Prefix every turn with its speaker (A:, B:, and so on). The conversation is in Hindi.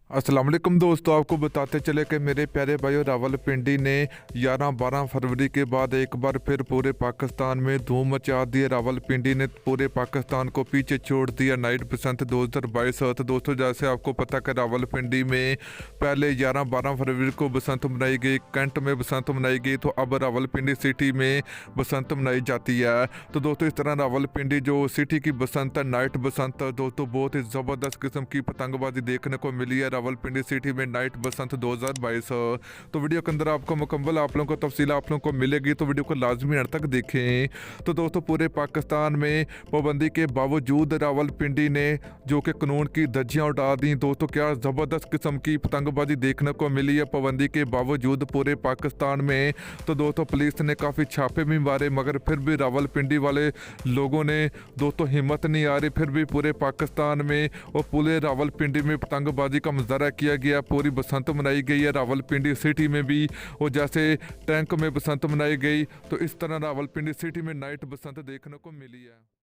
A: अस्सलाम वालेकुम दोस्तों, आपको बताते चले कि मेरे प्यारे भाइयों रावलपिंडी ने 11-12 फरवरी के बाद एक बार फिर पूरे पाकिस्तान में धूम मचा दी है। रावलपिंडी ने पूरे पाकिस्तान को पीछे छोड़ दिया। नाइट बसंत 2022। तो दोस्तों, जैसे आपको पता कि रावलपिंडी में पहले 11-12 फरवरी को बसंत मनाई गई, कैंट में बसंत मनाई गई, तो अब रावलपिंडी सिटी में बसंत मनाई जाती है। तो दोस्तों, इस तरह रावलपिंडी जो सिटी की बसंत है, नाइट बसंत, दोस्तों बहुत ही ज़बरदस्त किस्म की पतंगबाजी देखने को मिली है रावलपिंडी सिटी में नाइट बसंत 2022। तो वीडियो के अंदर आपको मुकम्मल आप लोगों को तफसील आप लोगों को मिलेगी, तो वीडियो को लाजमी अंत तक देखें। तो दोस्तों, पूरे पाकिस्तान में पाबंदी के बावजूद रावलपिंडी ने जो कि कानून की धज्जियां उड़ा दी। दोस्तों, क्या ज़बरदस्त किस्म की पतंगबाजी देखने को मिली है पाबंदी के बावजूद पूरे पाकिस्तान में। तो दोस्तों, पुलिस ने काफ़ी छापे भी मारे, मगर फिर भी रावलपिंडी वाले लोगों ने दोस्तों हिम्मत नहीं आ रही, फिर भी पूरे पाकिस्तान में और पूरे रावलपिंडी में पतंगबाजी का मुजाहरा किया गया। पूरी बसंत मनाई गई है रावलपिंडी सिटी में भी, और जैसे टैंक में बसंत मनाई गई, तो इस तरह रावलपिंडी सिटी में नाइट बसंत देखने को मिली है।